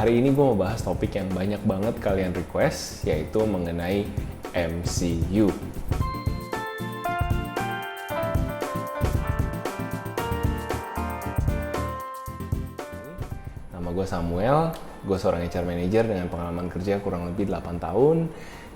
Hari ini gue mau bahas topik yang banyak banget kalian request, yaitu mengenai MCU. Nama gue Samuel, gue seorang HR Manager dengan pengalaman kerja kurang lebih 8 tahun.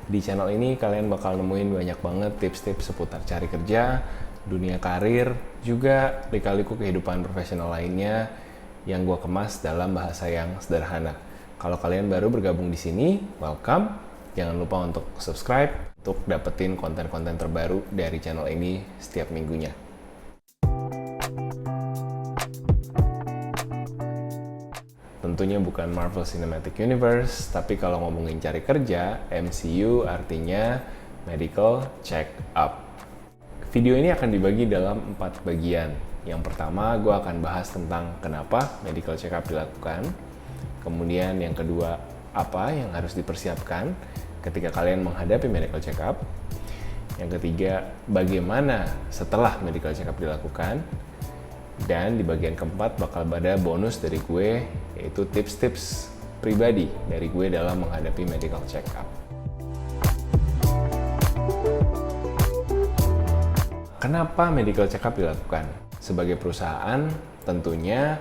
Di channel ini kalian bakal nemuin banyak banget tips-tips seputar cari kerja, dunia karir, juga lika-liku kehidupan profesional lainnya yang gue kemas dalam bahasa yang sederhana. Kalau kalian baru bergabung di sini, welcome. Jangan lupa untuk subscribe untuk dapetin konten-konten terbaru dari channel ini setiap minggunya. Tentunya bukan Marvel Cinematic Universe, tapi kalau ngomongin cari kerja, MCU artinya Medical Check Up. Video ini akan dibagi dalam 4 bagian. Yang pertama, gue akan bahas tentang kenapa medical check up dilakukan. Kemudian yang kedua, apa yang harus dipersiapkan ketika kalian menghadapi medical check up. Yang ketiga, bagaimana setelah medical check up dilakukan. Dan di bagian keempat bakal ada bonus dari gue, yaitu tips-tips pribadi dari gue dalam menghadapi medical check up. Kenapa medical check up dilakukan? Sebagai perusahaan, tentunya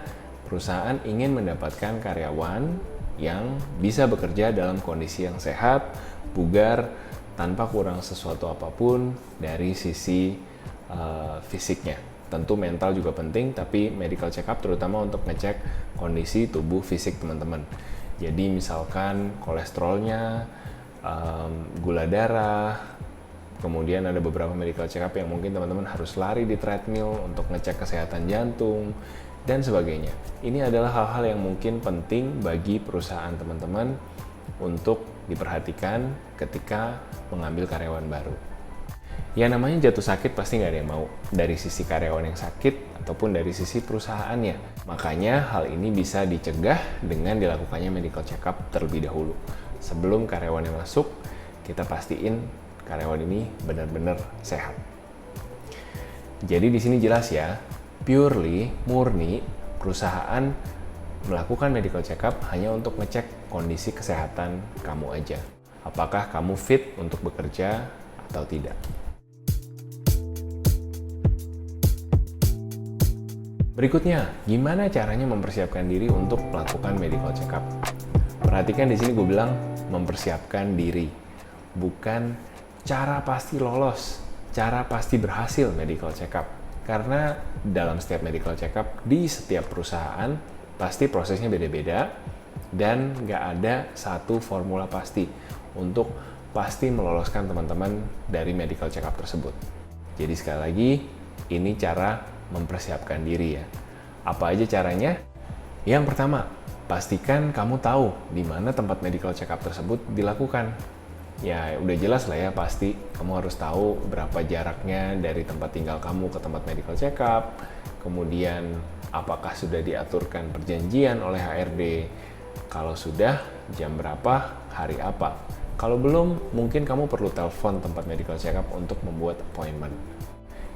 perusahaan ingin mendapatkan karyawan yang bisa bekerja dalam kondisi yang sehat, bugar, tanpa kurang sesuatu apapun dari sisi fisiknya. Tentu mental juga penting, tapi medical check up terutama untuk ngecek kondisi tubuh fisik teman-teman. Jadi misalkan kolesterolnya, gula darah, kemudian ada beberapa medical check up yang mungkin teman-teman harus lari di treadmill untuk ngecek kesehatan jantung, dan sebagainya. Ini adalah hal-hal yang mungkin penting bagi perusahaan teman-teman untuk diperhatikan ketika mengambil karyawan baru. Ya namanya jatuh sakit pasti nggak ada yang mau, dari sisi karyawan yang sakit ataupun dari sisi perusahaannya. Makanya hal ini bisa dicegah dengan dilakukannya medical check up terlebih dahulu. Sebelum karyawan yang masuk, kita pastiin karyawan ini benar-benar sehat. Jadi di sini jelas ya, murni perusahaan melakukan medical check up hanya untuk ngecek kondisi kesehatan kamu aja. Apakah kamu fit untuk bekerja atau tidak. Berikutnya, gimana caranya mempersiapkan diri untuk melakukan medical check up? Perhatikan di sini gue bilang mempersiapkan diri, bukan cara pasti lolos, cara pasti berhasil medical check up. Karena dalam setiap medical check up di setiap perusahaan pasti prosesnya beda-beda dan nggak ada satu formula pasti untuk pasti meloloskan teman-teman dari medical check up tersebut. Jadi sekali lagi, ini cara mempersiapkan diri ya. Apa aja caranya? Yang pertama, pastikan kamu tahu di mana tempat medical check up tersebut dilakukan. Ya udah jelas lah ya, pasti kamu harus tahu berapa jaraknya dari tempat tinggal kamu ke tempat medical check up, kemudian apakah sudah diaturkan perjanjian oleh HRD, kalau sudah jam berapa, hari apa. Kalau belum, mungkin kamu perlu telepon tempat medical check up untuk membuat appointment.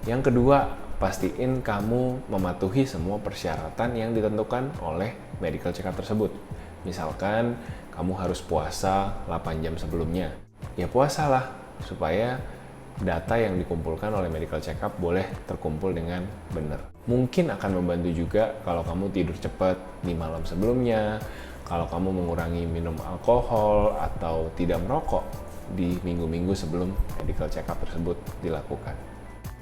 Yang kedua, pastiin kamu mematuhi semua persyaratan yang ditentukan oleh medical check up tersebut. Misalkan kamu harus puasa 8 jam sebelumnya. Ya puasalah, supaya data yang dikumpulkan oleh medical check up boleh terkumpul dengan benar. Mungkin akan membantu juga kalau kamu tidur cepat di malam sebelumnya, kalau kamu mengurangi minum alkohol atau tidak merokok di minggu-minggu sebelum medical check up tersebut dilakukan.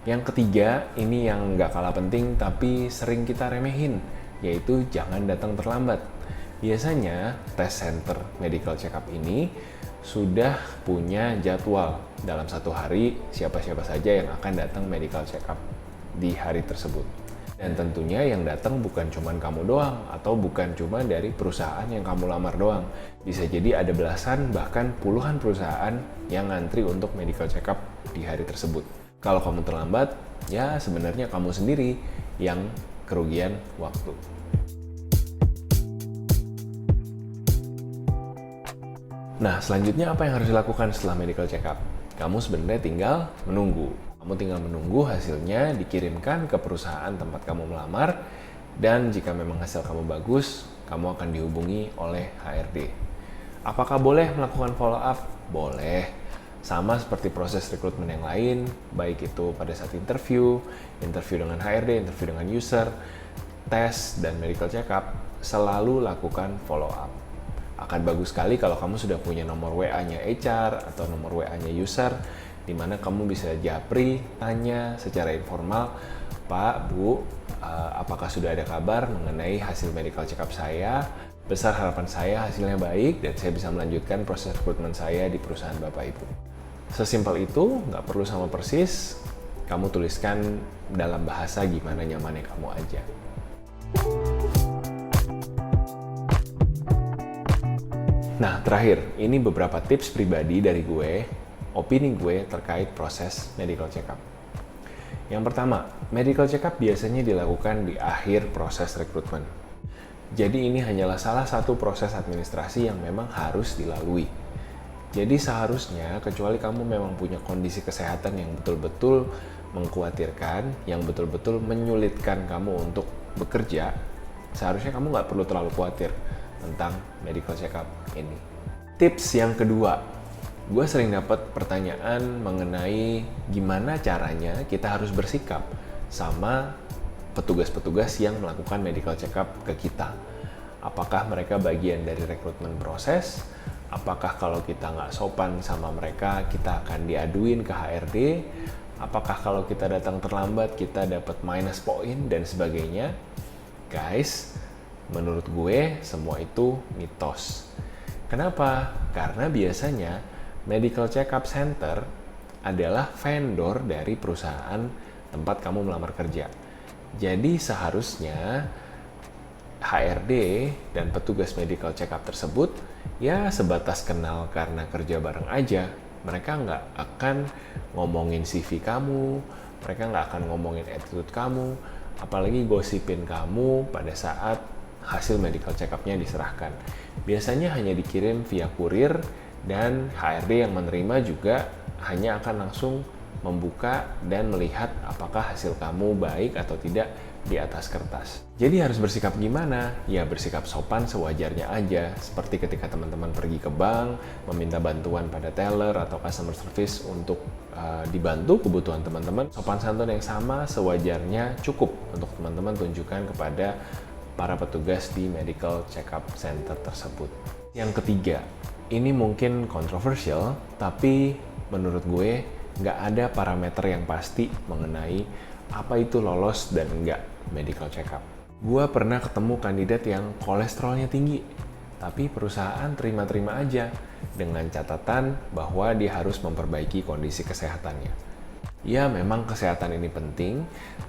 Yang ketiga, ini yang nggak kalah penting tapi sering kita remehin, yaitu jangan datang terlambat. Biasanya tes center medical check up ini sudah punya jadwal dalam satu hari siapa-siapa saja yang akan datang medical check up di hari tersebut. Dan tentunya yang datang bukan cuma kamu doang atau bukan cuma dari perusahaan yang kamu lamar doang. Bisa jadi ada belasan bahkan puluhan perusahaan yang ngantri untuk medical check up di hari tersebut. Kalau kamu terlambat, ya sebenarnya kamu sendiri yang kerugian waktu. Nah, selanjutnya apa yang harus dilakukan setelah medical check up? Kamu sebenarnya tinggal menunggu. Kamu tinggal menunggu hasilnya dikirimkan ke perusahaan tempat kamu melamar, dan jika memang hasil kamu bagus, kamu akan dihubungi oleh HRD. Apakah boleh melakukan follow up? Boleh. Sama seperti proses rekrutmen yang lain, baik itu pada saat interview dengan HRD, interview dengan user, tes, dan medical check up, selalu lakukan follow up. Akan bagus sekali kalau kamu sudah punya nomor WA-nya HR atau nomor WA-nya user, di mana kamu bisa japri, tanya secara informal, Pak, Bu, apakah sudah ada kabar mengenai hasil medical check up saya? Besar harapan saya hasilnya baik dan saya bisa melanjutkan proses rekrutmen saya di perusahaan Bapak Ibu. Sesimpel itu, nggak perlu sama persis, kamu tuliskan dalam bahasa gimana nyamannya kamu aja. Nah, terakhir, ini beberapa tips pribadi dari gue, opini gue terkait proses medical check up. Yang pertama, medical check up biasanya dilakukan di akhir proses rekrutmen. Jadi ini hanyalah salah satu proses administrasi yang memang harus dilalui. Jadi seharusnya, kecuali kamu memang punya kondisi kesehatan yang betul-betul mengkhawatirkan, yang betul-betul menyulitkan kamu untuk bekerja, seharusnya kamu nggak perlu terlalu khawatir tentang medical check up ini. Tips yang kedua, gue sering dapat pertanyaan mengenai gimana caranya kita harus bersikap sama petugas-petugas yang melakukan medical check up ke kita. Apakah mereka bagian dari rekrutmen proses? Apakah kalau kita nggak sopan sama mereka, kita akan diaduin ke HRD? Apakah kalau kita datang terlambat, kita dapat minus point dan sebagainya? Guys, menurut gue semua itu mitos. Kenapa? Karena biasanya medical check up center adalah vendor dari perusahaan tempat kamu melamar kerja. Jadi seharusnya HRD dan petugas medical check up tersebut ya sebatas kenal karena kerja bareng aja. Mereka nggak akan ngomongin CV kamu, mereka nggak akan ngomongin attitude kamu, apalagi gosipin kamu pada saat hasil medical check up-nya diserahkan. Biasanya hanya dikirim via kurir dan HRD yang menerima juga hanya akan langsung membuka dan melihat apakah hasil kamu baik atau tidak di atas kertas. Jadi harus bersikap gimana? Ya bersikap sopan sewajarnya aja, seperti ketika teman-teman pergi ke bank, meminta bantuan pada teller atau customer service untuk dibantu kebutuhan teman-teman. Sopan santun yang sama sewajarnya cukup untuk teman-teman tunjukkan kepada para petugas di medical check-up center tersebut. Yang ketiga, ini mungkin kontroversial, tapi menurut gue nggak ada parameter yang pasti mengenai apa itu lolos dan enggak medical check-up. Gua pernah ketemu kandidat yang kolesterolnya tinggi, tapi perusahaan terima-terima aja dengan catatan bahwa dia harus memperbaiki kondisi kesehatannya. Ya memang kesehatan ini penting,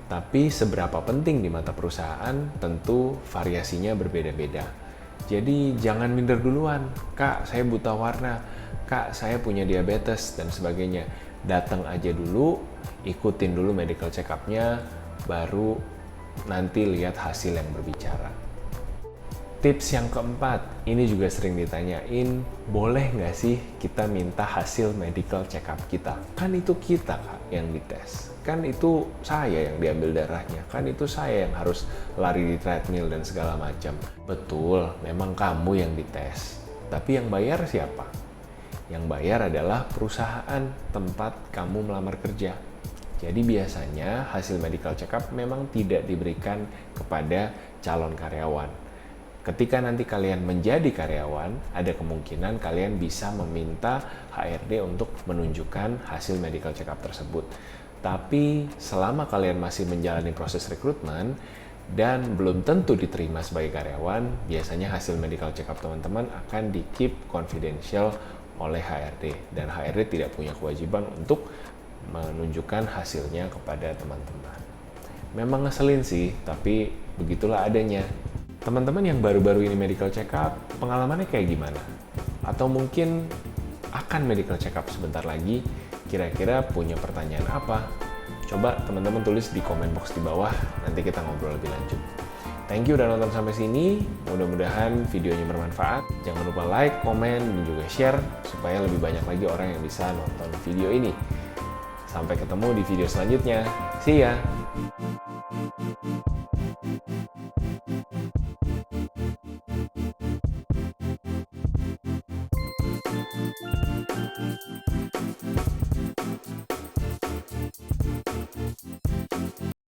tapi seberapa penting di mata perusahaan tentu variasinya berbeda-beda. Jadi jangan minder duluan, Kak saya buta warna, Kak saya punya diabetes dan sebagainya. Datang aja dulu, ikutin dulu medical check up-nya, baru nanti lihat hasil yang berbicara. Tips yang keempat, ini juga sering ditanyain, boleh nggak sih kita minta hasil medical check up kita? Kan itu kita Kak yang dites, kan itu saya yang diambil darahnya, kan itu saya yang harus lari di treadmill dan segala macam. Betul, memang kamu yang dites, tapi yang bayar siapa? Yang bayar adalah perusahaan tempat kamu melamar kerja. Jadi biasanya hasil medical check up memang tidak diberikan kepada calon karyawan. Ketika nanti kalian menjadi karyawan, ada kemungkinan kalian bisa meminta HRD untuk menunjukkan hasil medical check up tersebut. Tapi selama kalian masih menjalani proses rekrutmen dan belum tentu diterima sebagai karyawan, biasanya hasil medical check up teman-teman akan di-keep confidential oleh HRD, dan HRD tidak punya kewajiban untuk menunjukkan hasilnya kepada teman-teman. Memang ngeselin sih, tapi begitulah adanya. Teman-teman yang baru-baru ini medical check up, pengalamannya kayak gimana? Atau mungkin akan medical check up sebentar lagi, kira-kira punya pertanyaan apa? Coba teman-teman tulis di komen box di bawah, nanti kita ngobrol lebih lanjut. Thank you udah nonton sampai sini, mudah-mudahan videonya bermanfaat. Jangan lupa like, komen, dan juga share supaya lebih banyak lagi orang yang bisa nonton video ini. Sampai ketemu di video selanjutnya. See ya!